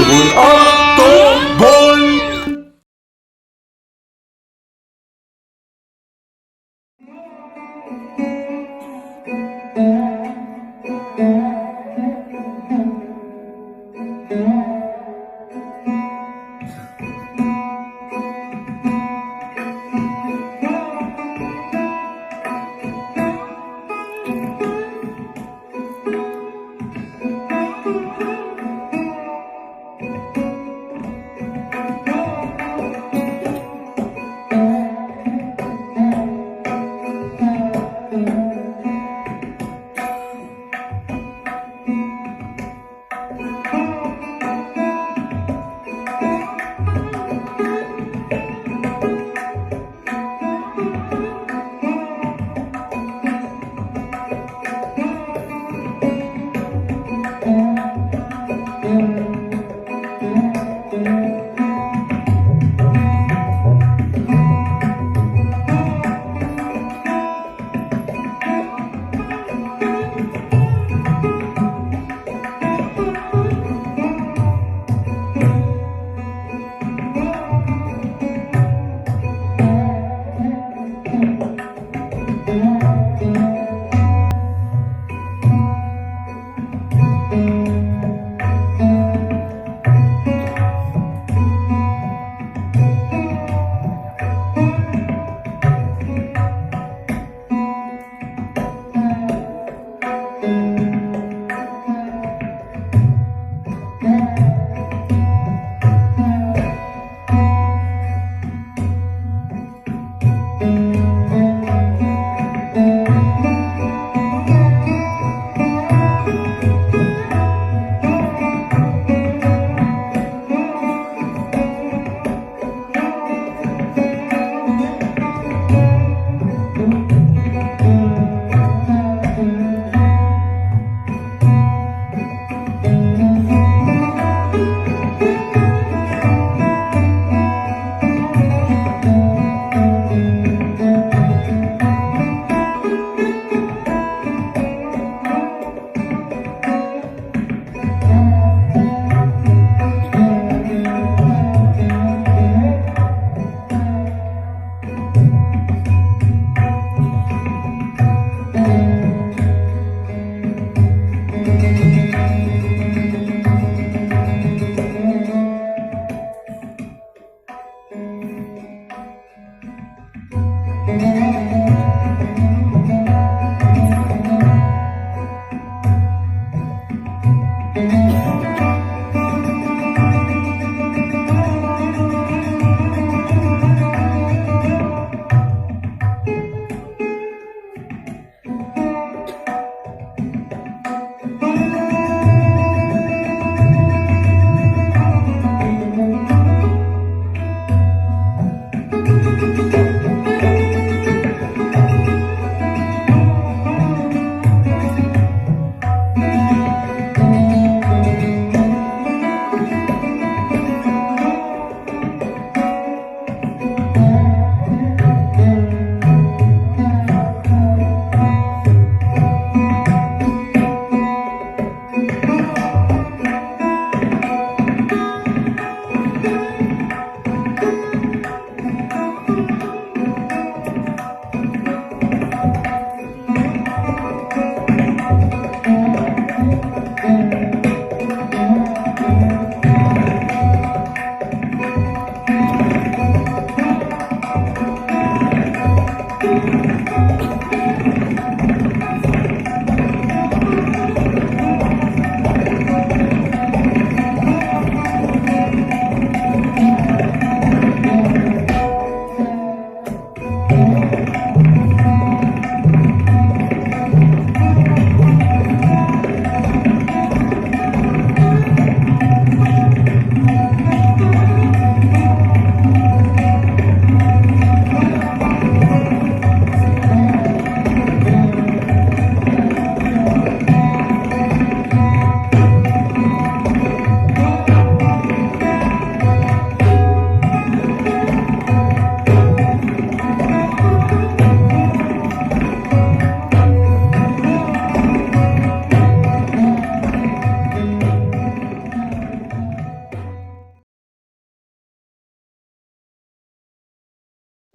बोल अब तो बोल।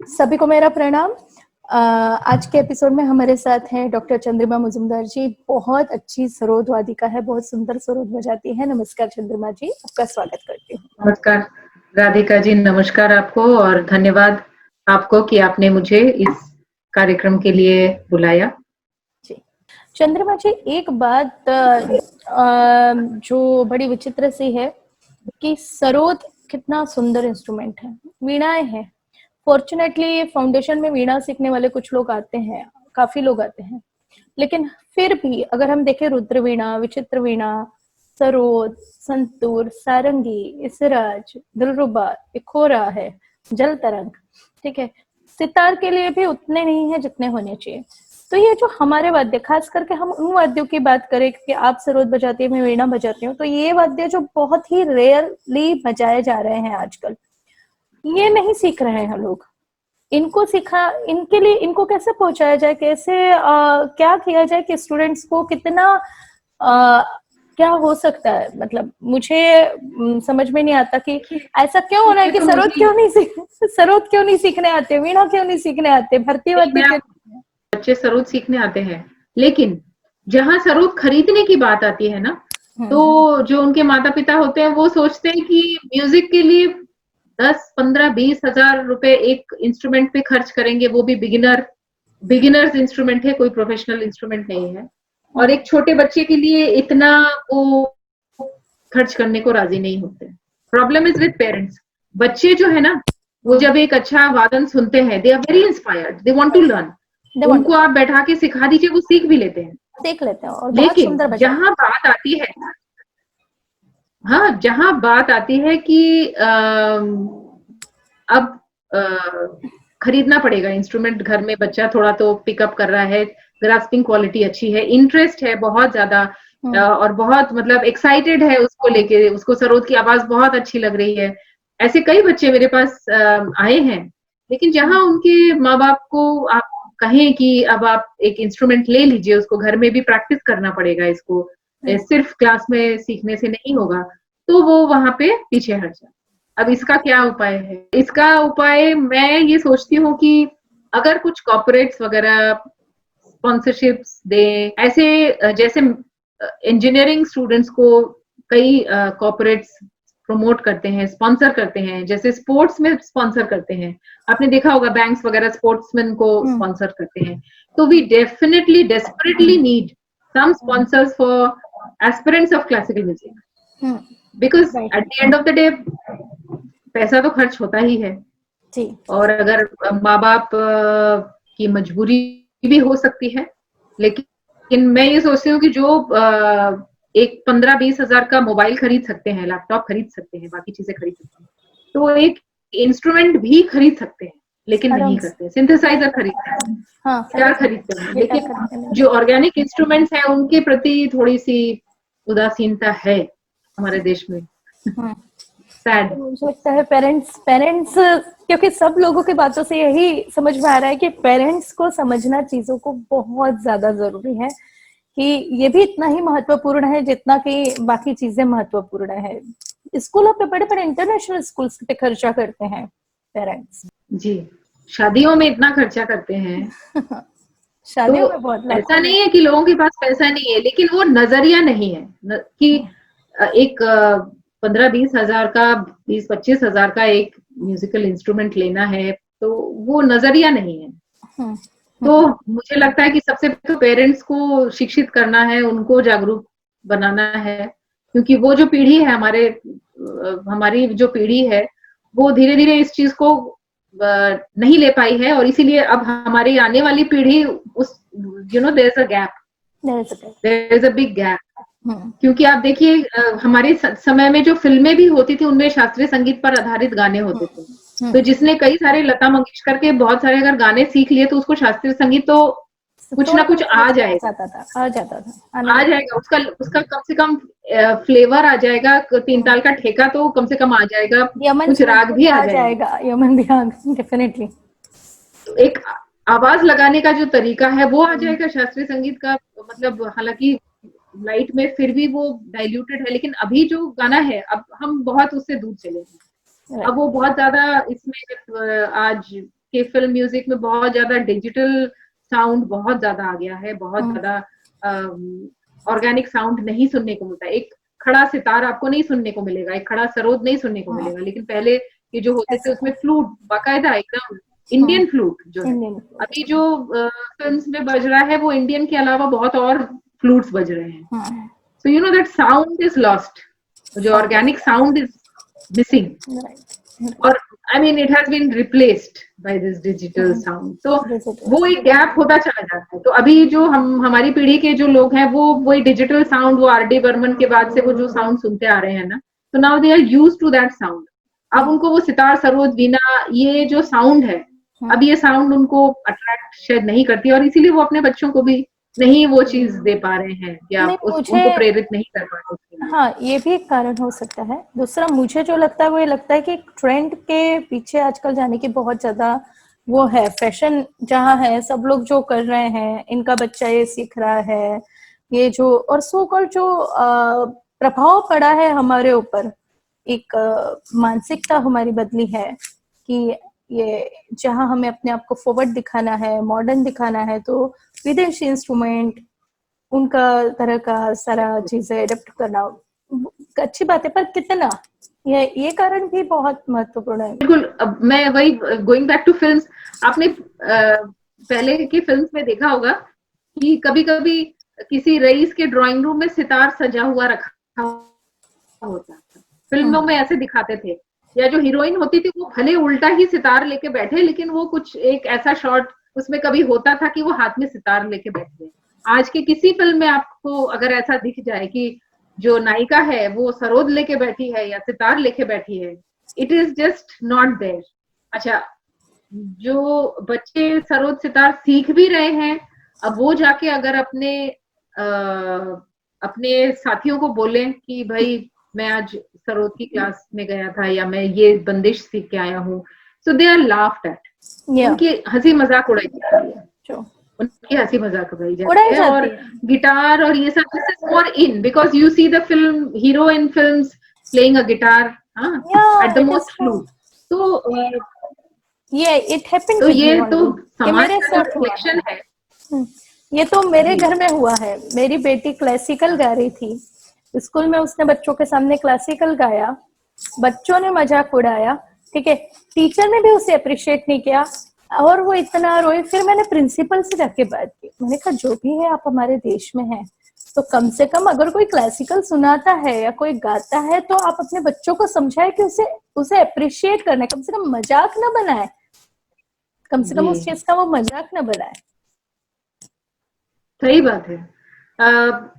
सभी को मेरा प्रणाम। आज के एपिसोड में हमारे साथ हैं डॉक्टर चंद्रिमा मुजुमदार जी। बहुत अच्छी सरोद वादिका है, बहुत सुंदर सरोद बजाती है। नमस्कार चंद्रिमा जी, आपका स्वागत करती हूँ। नमस्कार राधिका जी, नमस्कार आपको और धन्यवाद आपको कि आपने मुझे इस कार्यक्रम के लिए बुलाया। जी चंद्रिमा जी, एक बात जो बड़ी विचित्र सी है कि सरोद कितना सुंदर इंस्ट्रूमेंट है, वीणाएं हैं। फॉर्चुनेटली फाउंडेशन में वीणा सीखने वाले कुछ लोग आते हैं, काफी लोग आते हैं, लेकिन फिर भी अगर हम देखें रुद्र वीणा, विचित्र वीणा, सरोद, संतूर, सारंगी, इसराज, दिलरुबा, इखोरा है, जल तरंग, ठीक है, सितार के लिए भी उतने नहीं है जितने होने चाहिए। तो ये जो हमारे वाद्य, खास करके हम उन वाद्यों की बात करें कि आप सरोद बजाती है, मैं वीणा बजाती हूँ, तो ये वाद्य जो बहुत ही रेयरली बजाए जा रहे हैं आजकल, ये नहीं सीख रहे हैं लोग। इनको सिखा, इनके लिए इनको कैसे पहुंचाया जाए, कैसे क्या किया जाए कि स्टूडेंट्स को कितना क्या हो सकता है। मतलब मुझे समझ में नहीं आता कि ऐसा क्यों हो रहा है कि सरोद क्यों नहीं सीखने आते, वीणा क्यों नहीं सीखने आते, भारतीय वाद्य क्यों। बच्चे सरोद सीखने आते हैं, लेकिन जहाँ सरोद खरीदने की बात आती है ना, तो जो उनके माता पिता होते हैं वो सोचते हैं कि म्यूजिक के लिए 10, 15, 20 हजार रुपए एक इंस्ट्रूमेंट पे खर्च करेंगे, वो भी बिगिनर्स इंस्ट्रूमेंट है, कोई प्रोफेशनल इंस्ट्रूमेंट नहीं है, और एक छोटे बच्चे के लिए इतना वो खर्च करने को राजी नहीं होते। Problem is with parents. बच्चे जो है ना, वो जब एक अच्छा वादन सुनते हैं, they are very inspired, they want to learn. उनको आप बैठा के सिखा दीजिए, वो सीख भी लेते हैं, सीख लेते हैं और लेकिन जहां बात आती है, हाँ, जहां बात आती है कि अब खरीदना पड़ेगा इंस्ट्रूमेंट, घर में बच्चा थोड़ा तो पिकअप कर रहा है, ग्रास्पिंग क्वालिटी अच्छी है, इंटरेस्ट है बहुत ज्यादा, और बहुत मतलब एक्साइटेड है उसको लेके, उसको सरोद की आवाज बहुत अच्छी लग रही है। ऐसे कई बच्चे मेरे पास आए हैं, लेकिन जहां उनके माँ बाप को आप कहें कि अब आप एक इंस्ट्रूमेंट ले लीजिए, उसको घर में भी प्रैक्टिस करना पड़ेगा, इसको सिर्फ क्लास में सीखने से नहीं होगा, तो वो वहां पे पीछे हट जाए। अब इसका क्या उपाय है? इसका उपाय मैं ये सोचती हूँ कि अगर कुछ कॉर्पोरेट्स वगैरह स्पॉन्सरशिप्स दे, ऐसे जैसे इंजीनियरिंग स्टूडेंट्स को कई कॉर्पोरेट्स प्रमोट करते हैं, स्पॉन्सर करते हैं, जैसे स्पोर्ट्स में स्पॉन्सर करते हैं, आपने देखा होगा बैंक्स वगैरह स्पोर्ट्समैन को स्पॉन्सर करते हैं। तो we definitely desperately need some sponsors for aspirants of classical music, because at the end of the day पैसा तो खर्च होता ही है जी। और अगर माँ बाप की मजबूरी भी हो सकती है, लेकिन मैं ये सोचती हूँ कि जो एक 15-20 हजार का मोबाइल खरीद सकते हैं, लैपटॉप खरीद सकते हैं, बाकी चीजें खरीद सकते हैं, तो एक इंस्ट्रूमेंट भी खरीद सकते हैं, लेकिन नहीं करते। सिंथेसाइजर खरीदते हैं, गिटार खरीदते हैं, लेकिन जो ऑर्गेनिक इंस्ट्रूमेंट्स हैं उनके प्रति थोड़ी सी उदासीनता है हमारे देश में। सैड मुझे लगता है पेरेंट्स क्योंकि सब लोगों की बातों से यही समझ में आ रहा है कि पेरेंट्स को समझना चीजों को बहुत ज्यादा जरूरी है, कि ये भी इतना ही महत्वपूर्ण है जितना कि बाकी चीजें महत्वपूर्ण है। स्कूलों पे, बड़े बड़े इंटरनेशनल स्कूल्स पे खर्चा करते हैं पेरेंट्स जी, शादियों में इतना खर्चा करते हैं शादियों में बहुत ऐसा नहीं है कि लोगों के पास पैसा नहीं है, लेकिन वो नजरिया नहीं है कि एक 15-20 हजार का, 20-25 हजार का एक म्यूजिकल इंस्ट्रूमेंट लेना है, तो वो नजरिया नहीं है। तो मुझे लगता है कि सबसे तो पेरेंट्स को शिक्षित करना है, उनको जागरूक बनाना है, क्योंकि वो जो पीढ़ी है, हमारी जो पीढ़ी है, वो धीरे धीरे इस चीज को नहीं ले पाई है, और इसीलिए अब हमारी आने वाली पीढ़ी उस there is a gap, there is a big gap. क्योंकि आप देखिए हमारे समय में जो फिल्में भी होती थी उनमें शास्त्रीय संगीत पर आधारित गाने होते थे, तो जिसने कई सारे लता मंगेशकर के बहुत सारे अगर गाने सीख लिए, तो उसको शास्त्रीय संगीत तो कुछ ना कुछ आ जाएगा, आ जाता था, आ जाएगा, उसका कम से कम फ्लेवर आ जाएगा, 3 ताल का ठेका तो कम से कम आ जाएगा, कुछ राग भी आ जाएगा, यमन ध्यान डेफिनेटली। तो एक आवाज लगाने का जो तरीका है वो आ जाएगा शास्त्रीय संगीत का। मतलब हालांकि लाइट में फिर भी वो डाइल्यूटेड है, लेकिन अभी जो गाना है, अब हम बहुत उससे दूर चले हैं। अब वो बहुत ज्यादा इसमें आज कि फिल्म म्यूजिक में बहुत ज्यादा डिजिटल साउंड बहुत ज्यादा आ गया है, बहुत ज्यादा ऑर्गेनिक साउंड नहीं सुनने को मिलता है। एक खड़ा सितार आपको नहीं सुनने को मिलेगा, एक खड़ा सरोद नहीं सुनने को मिलेगा, लेकिन पहले ये जो होते थे उसमें फ्लूट बाकायदा एकदम इंडियन फ्लूट जो है, अभी जो फिल्म्स में बज रहा है वो इंडियन के अलावा बहुत और फ्लूट्स बज रहे हैं। So you know that sound is lost, जो ऑर्गेनिक साउंड इज मिसिंग, और I mean it has been replaced by this digital sound. तो वो एक गैप होता चला जाता है। तो अभी जो हमारी पीढ़ी के जो लोग हैं वो वही डिजिटल साउंड, वो आर डी बर्मन के बाद से वो जो साउंड सुनते आ रहे हैं ना, तो now they are used to that sound. अब उनको वो सितार, सरोद, वीणा, ये जो साउंड है, अब ये साउंड उनको अट्रैक्ट शायद नहीं करती, और इसीलिए वो अपने बच्चों को भी नहीं वो चीज दे पा रहे हैं या उनको प्रेरित नहीं कर पा रहे। हाँ, ये भी एक कारण हो सकता है। दूसरा मुझे जो लगता है वो ये लगता है कि ट्रेंड के पीछे आजकल जाने की बहुत ज्यादा वो है, फैशन जहाँ है, सब लोग जो कर रहे हैं, इनका बच्चा ये सीख रहा है, ये जो, और सो कॉल्ड जो प्रभाव पड़ा है हमारे ऊपर, एक मानसिकता हमारी बदली है कि ये जहाँ हमें अपने आप को फॉरवर्ड दिखाना है, मॉडर्न दिखाना है, तो विदेशी इंस्ट्रूमेंट, उनका तरह का सारा चीजें एडेप्ट करना अच्छी बात है, पर कितना, ये कारण भी बहुत महत्वपूर्ण है। बिल्कुल। अब मैं वही गोइंग बैक टू फिल्म्स, आपने पहले की फिल्म्स में देखा होगा कि कभी कभी किसी रईस के ड्राइंग रूम में सितार सजा हुआ रखा होता था, फिल्मों में ऐसे दिखाते थे। या जो हीरोइन होती थी वो भले उल्टा ही सितार लेके बैठे, लेकिन वो कुछ एक ऐसा शॉट उसमें कभी होता था कि वो हाथ में सितार लेके बैठे। आज के किसी फिल्म में आपको अगर ऐसा दिख जाए कि जो नायिका है वो सरोद लेके बैठी है या सितार लेके बैठी है, it is just not there. अच्छा, जो बच्चे सरोद सितार सीख भी रहे हैं, अब वो जाके अगर अपने साथियों को बोलें कि भाई मैं आज सरोद की क्लास में गया था या मैं ये बंदिश सीख के आया हूँ, सो दे आर लाफ्ड एट, उनकी हंसी मजाक उड़ाई जा रही है, उनकी हंसी मजाक उड़ाई जाती है। और गिटार और ये सब, this is more in because you see the film hero in films playing a guitar at the most flute. तो ये इट हैपेंड, तो ये तो समाज का रिफ्लेक्शन है। ये तो मेरे घर में हुआ है। मेरी बेटी क्लासिकल गा रही थी स्कूल में, उसने बच्चों के सामने क्लासिकल गाया, बच्चों ने मजाक उड़ाया, ठीक है, टीचर ने भी उसे अप्रिशिएट नहीं किया और वो इतना रोई। फिर मैंने प्रिंसिपल से जाके बात की, मैंने कहा जो भी है आप हमारे देश में हैं, तो कम से कम अगर कोई क्लासिकल सुनाता है या कोई गाता है तो आप अपने बच्चों को समझाए कि उसे अप्रिशिएट करना है, कम से कम मजाक ना बनाए, कम से कम उस चीज का वो मजाक ना बनाए। सही बात है।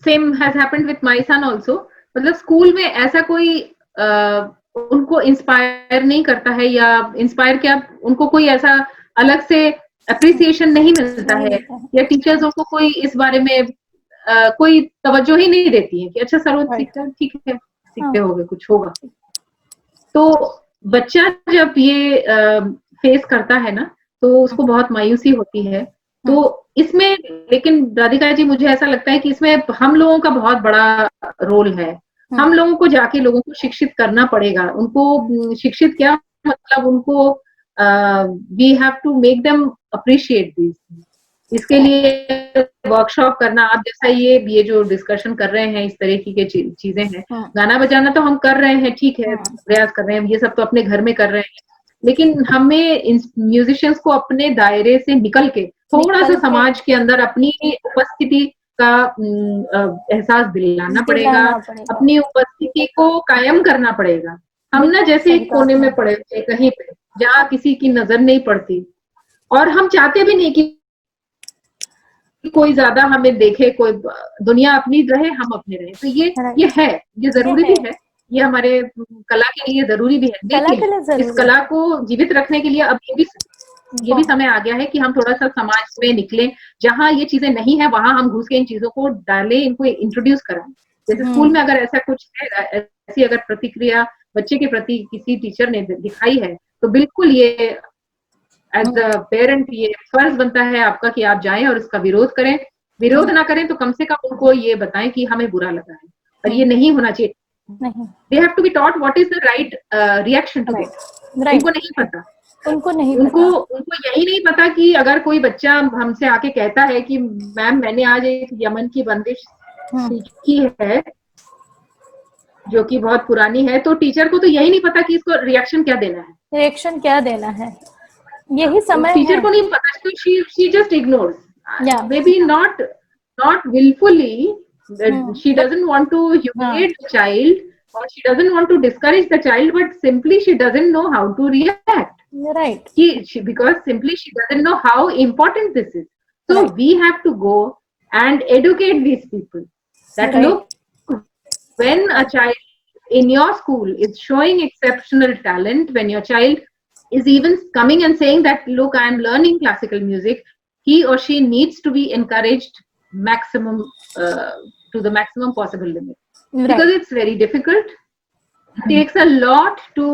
Same has happened with my son also. मतलब स्कूल में ऐसा कोई उनको इंस्पायर नहीं करता है, या इंस्पायर क्या, उनको कोई ऐसा अलग से अप्रिसिएशन नहीं मिलता है, या टीचर्स उनको कोई इस बारे में कोई तवज्जो ही नहीं देती है कि अच्छा सरोद सीखता है, ठीक है सीखते होगे, कुछ होगा। तो बच्चा जब ये फेस करता है ना, तो उसको बहुत मायूसी होती है। तो इसमें लेकिन राधिका जी, मुझे ऐसा लगता है कि इसमें हम लोगों का बहुत बड़ा रोल है। हम लोगों को जाके लोगों को शिक्षित करना पड़ेगा। उनको शिक्षित क्या मतलब, उनको we have to make them appreciate this. इसके लिए वर्कशॉप करना, आप जैसा ये जो डिस्कशन कर रहे हैं, इस तरह की चीजें हैं। गाना बजाना तो हम कर रहे हैं, ठीक है, प्रयास कर रहे हैं, ये सब तो अपने घर में कर रहे हैं, लेकिन हमें म्यूजिशियंस को अपने दायरे से निकल के थोड़ा सा समाज के अंदर अपनी उपस्थिति का एहसास दिलाना पड़ेगा, अपनी उपस्थिति को कायम करना पड़ेगा। हम ना जैसे एक कोने में पड़े कहीं पे जहाँ किसी की नजर नहीं पड़ती, और हम चाहते भी नहीं कि कोई ज्यादा हमें देखे, कोई दुनिया अपनी रहे, हम अपने रहे। तो ये है, ये जरूरी भी है, ये हमारे कला के लिए जरूरी भी है। लेकिन इस कला को जीवित रखने के लिए अब ये भी समय आ गया है कि हम थोड़ा सा समाज में निकलें, जहाँ ये चीजें नहीं है वहां हम घुस के इन चीजों को डालें, इनको इंट्रोड्यूस कराएं। जैसे स्कूल में अगर ऐसा कुछ है, ऐसी अगर प्रतिक्रिया बच्चे के प्रति किसी टीचर ने दिखाई है, तो बिल्कुल ये एज अ पेरेंट ये फर्ज बनता है आपका कि आप जाएं और इसका विरोध करें। विरोध ना करें तो कम से कम उनको ये बताएं कि हमें बुरा लगा है और ये नहीं होना चाहिए। They have to be taught what is the right reaction to it. उनको नहीं पता, उनको नहीं उनको पता। उनको यही नहीं पता कि अगर कोई बच्चा हमसे आके कहता है कि मैम मैंने आज एक यमन की बंदिश सीखी है जो कि बहुत पुरानी है, तो टीचर को तो यही नहीं पता कि इसको रिएक्शन क्या देना है, रिएक्शन क्या देना है, यही समय टीचर है। को नहीं पता, तो शी जस्ट इग्नोर्स, या may be not willfully, that she doesn't want to humiliate the child or she doesn't want to discourage the child, but simply she doesn't know how to react. Right, Because simply she doesn't know how important this is. So Right. we have to go and educate these people that Right. look, when a child in your school is showing exceptional talent, when your child is even coming and saying that look, I am learning classical music, he or she needs to be encouraged maximum, to the maximum possible limit, because right, it's very difficult. It takes a lot to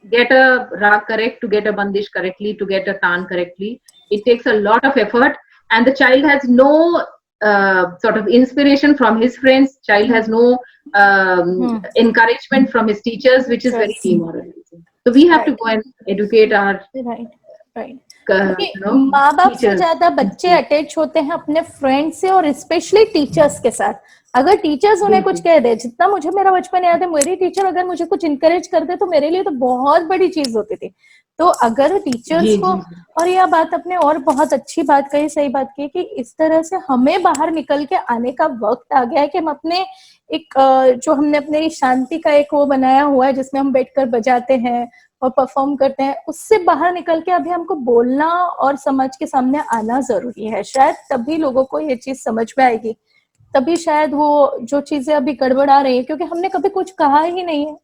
get a rag correct, to get a bandish correctly, to get a taan correctly. It takes a lot of effort, and the child has no sort of inspiration from his friends. Child has no encouragement from his teachers, which is very demoralizing. So we have to go and educate our right. you know, माँ बाप से teachers. ज्यादा बच्चे attach होते हैं अपने friend से और स्पेशली टीचर्स के साथ। अगर टीचर्स उन्हें कुछ कह दे, जितना मुझे मेरा बचपन याद है, मेरी टीचर अगर मुझे कुछ इनकरेज कर दे तो मेरे लिए तो बहुत बड़ी चीज होती थी। तो अगर टीचर्स को, और यह बात अपने और बहुत अच्छी बात कही, सही बात की कि इस तरह से हमें बाहर निकल के आने का वक्त आ गया है कि हम अपने एक जो हमने अपने शांति का एक वो बनाया हुआ है जिसमें हम बैठकर बजाते हैं और परफॉर्म करते हैं, उससे बाहर निकल के अभी हमको बोलना और समाज के सामने आना जरूरी है। शायद तभी लोगों को ये चीज समझ में आएगी, तभी शायद वो जो चीजें अभी गड़बड़ा रही है, क्योंकि हमने कभी कुछ कहा ही नहीं है,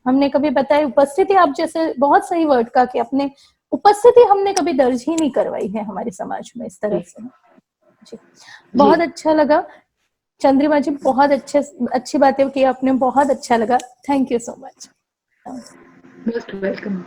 हमने कभी बताया उपस्थिति, आप जैसे बहुत सही वर्ड का कि अपने उपस्थिति हमने कभी दर्ज ही नहीं करवाई है हमारे समाज में इस तरह से। जी, बहुत अच्छा लगा चंद्रिमा जी, बहुत अच्छी बातें की आपने, बहुत अच्छा लगा। Thank you so much. Most welcome.